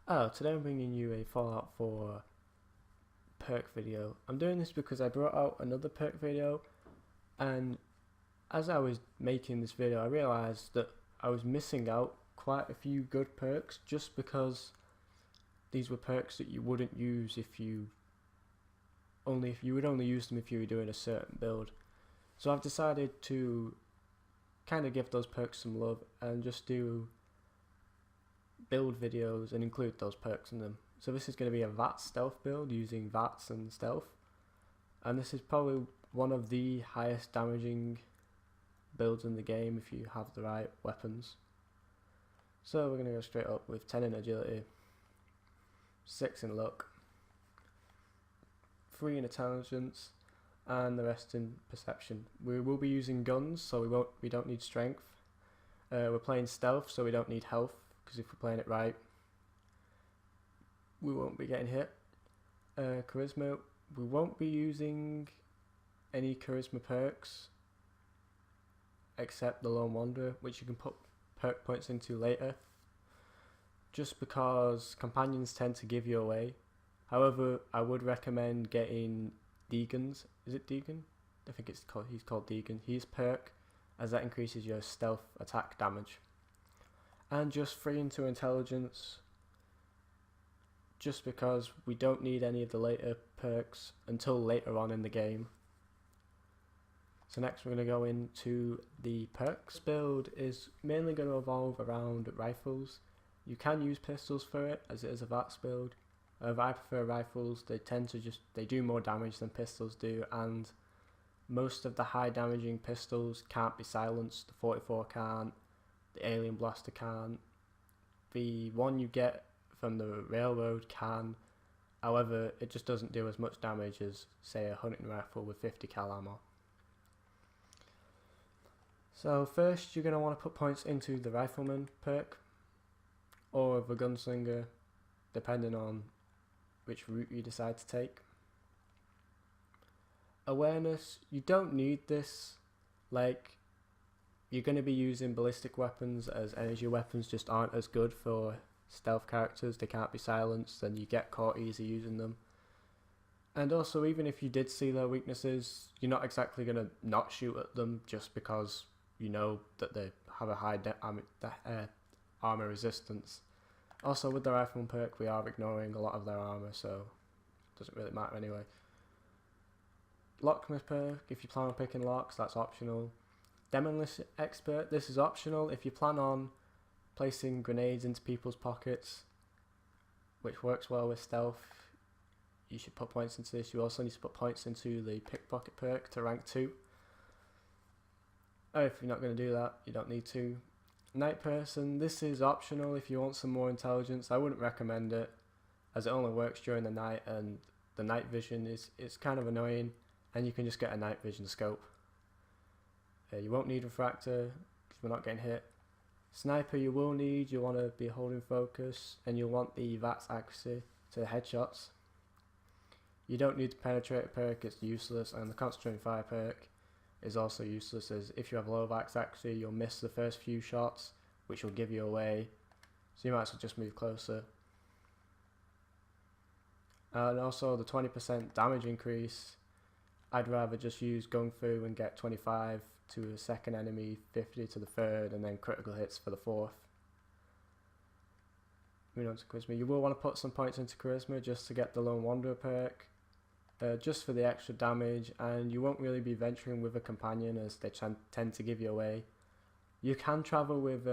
Oh, today I'm bringing you a Fallout 4 perk video. I'm doing this because I brought out another perk video, and as I was making this video I realised that I was missing out quite a few good perks just because these were perks that you wouldn't use if you would only use them if you were doing a certain build. So I've decided to kind of give those perks some love and just do build videos and include those perks in them. So this is going to be a vats stealth build using vats and stealth, and this is probably one of the highest damaging builds in the game if you have the right weapons. So we're going to go straight up with 10 in agility, 6 in luck, 3 in intelligence, and the rest in perception. We will be using guns, so we don't need strength. We're playing stealth, so we don't need health, because if we're playing it right we won't be getting hit. Charisma, we won't be using any charisma perks except the Lone Wanderer, which you can put perk points into later, just because companions tend to give you away. However, I would recommend getting Deegan's. Is it Deegan? I think he's called Deegan. He's perk, as that increases your stealth attack damage. And just 3 into intelligence, just because we don't need any of the later perks until later on in the game. So next we're going to go into the perks. Build is mainly going to evolve around rifles. You can use pistols for it, as it is a VATS build. I prefer rifles. They do more damage than pistols do, and most of the high damaging pistols can't be silenced. The 44 can't, the Alien Blaster can't, the one you get from the Railroad can. However, it just doesn't do as much damage as, say, a hunting rifle with 50 cal ammo. So first you're going to want to put points into the Rifleman perk, or the Gunslinger, depending on which route you decide to take. Awareness, you don't need this. Like, you're going to be using ballistic weapons, as energy weapons just aren't as good for stealth characters. They can't be silenced and you get caught easy using them. And also, even if you did see their weaknesses, you're not exactly going to not shoot at them just because you know that they have a high armor resistance. Also, with the Rifleman perk we are ignoring a lot of their armor, so it doesn't really matter anyway. Locksmith perk, if you plan on picking locks, that's optional. Demolition Expert, this is optional if you plan on placing grenades into people's pockets, which works well with stealth. You should put points into this. You also need to put points into the Pickpocket perk to rank 2. Oh, if you're not going to do that, you don't need to. Night Person, this is optional if you want some more intelligence. I wouldn't recommend it, as it only works during the night, and the night vision is kind of annoying, and you can just get a night vision scope. You won't need Refractor because we're not getting hit. Sniper you will need. You want to be holding focus, and you'll want the VATS accuracy to the headshots. You don't need the Penetrator perk, it's useless, and the Concentrating Fire perk is also useless, as if you have low VATS accuracy you'll miss the first few shots, which will give you away, so you might as well just move closer. And also the 20% damage increase, I'd rather just use Gung Fu and get 25 to the second enemy, 50 to the third, and then critical hits for the fourth. Moving on to Charisma, you will want to put some points into Charisma just to get the Lone Wanderer perk, just for the extra damage, and you won't really be venturing with a companion as they tend to give you away. You can travel with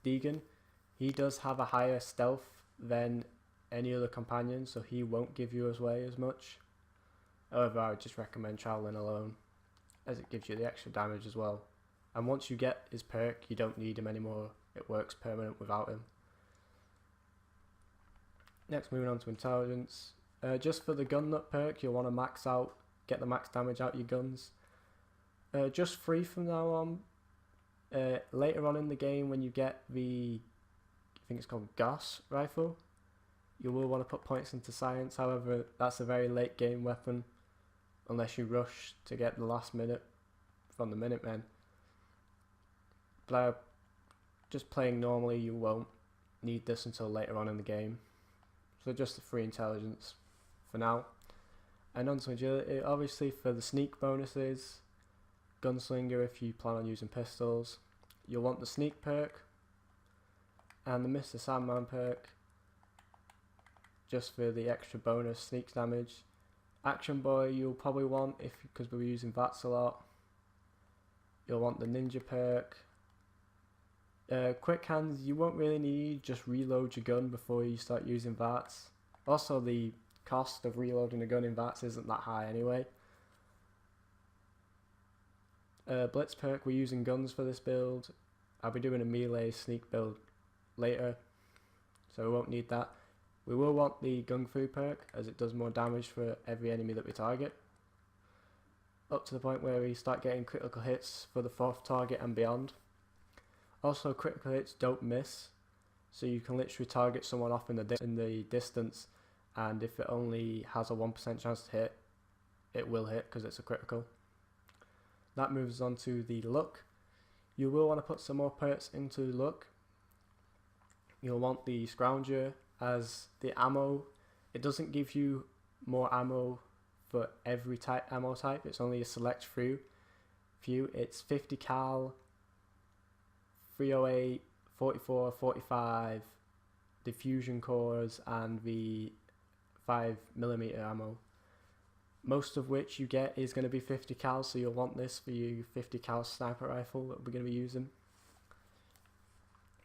Deegan. He does have a higher stealth than any other companion, so he won't give you away as much. However, I would just recommend travelling alone, as it gives you the extra damage as well. And once you get his perk, you don't need him anymore. It works permanent without him. Next, moving on to intelligence. Just for the gun nut perk, you'll want to get the max damage out your guns. Just 3 from now on. Later on in the game, when you get the, I think it's called Gauss rifle, you will want to put points into science. However, that's a very late game weapon, unless you rush to get the last minute from the Minutemen. But just playing normally, you won't. need this until later on in the game. So just the 3 intelligence for now. And on to agility, obviously for the sneak bonuses, gunslinger if you plan on using pistols, you'll want the sneak perk and the Mr. Sandman perk just for the extra bonus sneak damage. Action boy you'll probably want because we're using vats a lot. You'll want the ninja perk. Quick hands you won't really need, just reload your gun before you start using vats. Also the cost of reloading a gun in vats isn't that high anyway. Blitz perk, we're using guns for this build. I'll be doing a melee sneak build later, so we won't need that. We will want the gung fu perk as it does more damage for every enemy that we target, up to the point where we start getting critical hits for the 4th target and beyond. Also critical hits don't miss, so you can literally target someone off in the distance, and if it only has a 1% chance to hit, it will hit because it's a critical. That moves on to the luck. You will want to put some more perks into luck. You'll want the scrounger as the ammo. It doesn't give you more ammo for every ammo type, it's only a select few. It's 50 cal, 308, 44, 45, diffusion cores and the 5mm ammo. Most of which you get is going to be 50 cal, so you'll want this for your 50 cal sniper rifle that we're going to be using.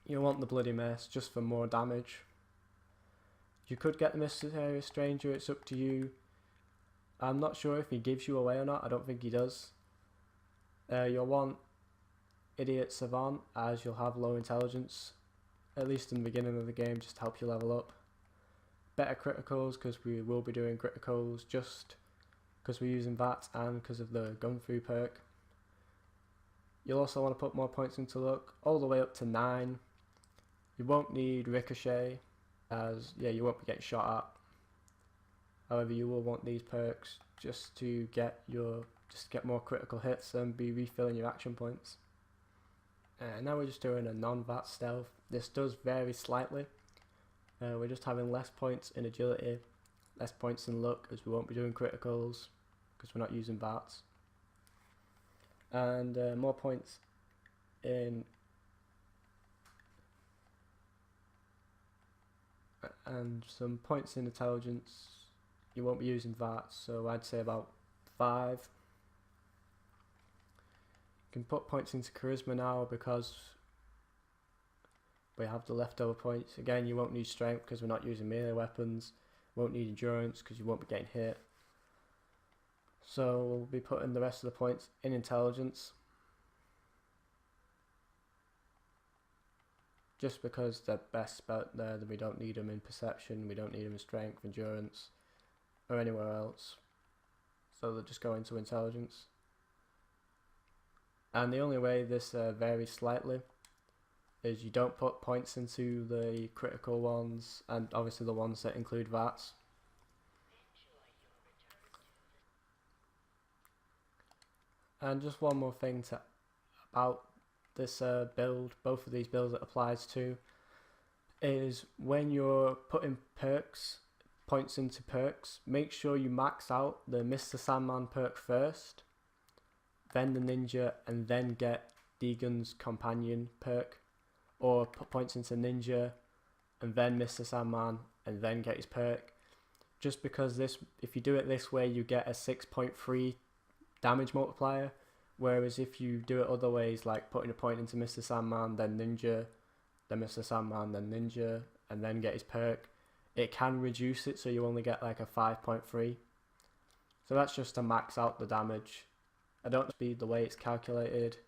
You'll want the bloody mess just for more damage. You could get the mysterious stranger, it's up to you. I'm not sure if he gives you away or not, I don't think he does. You'll want idiot savant as you'll have low intelligence, at least in the beginning of the game, just to help you level up. Better criticals because we will be doing criticals just because we're using VATS and because of the gun fu perk. You'll also want to put more points into luck, all the way up to 9. You won't need ricochet, as you won't be getting shot at. However, you will want these perks just to get more critical hits and be refilling your action points. Now we're just doing a non-VAT stealth. This does vary slightly. We're just having less points in agility, less points in luck, as we won't be doing criticals because we're not using VATs, and more points in and some points in intelligence. You won't be using VATs, so I'd say about 5. You can put points into charisma now because we have the leftover points. Again, you won't need strength because we're not using melee weapons. Won't need endurance because you won't be getting hit. So we'll be putting the rest of the points in intelligence, just because they're best out there, that we don't need them in perception, we don't need them in strength, endurance, or anywhere else. So they'll just go into intelligence. And the only way this varies slightly is you don't put points into the critical ones, and obviously the ones that include VATs. And just one more thing about this build, both of these builds it applies to, is when you're putting points into perks, make sure you max out the Mr. Sandman perk first, then the ninja, and then get Deegan's companion perk, or put points into ninja and then Mr. Sandman and then get his perk. Just because if you do it this way, you get a 6.3 damage multiplier, whereas if you do it other ways, like putting a point into Mr. Sandman, then ninja, then Mr. Sandman, then ninja, and then get his perk, it can reduce it so you only get like a 5.3. So that's just to max out the damage. I don't know the way it's calculated.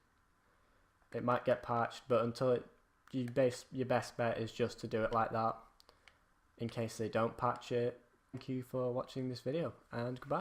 It might get patched, but until your best bet is just to do it like that in case they don't patch it. Thank you for watching this video, and goodbye.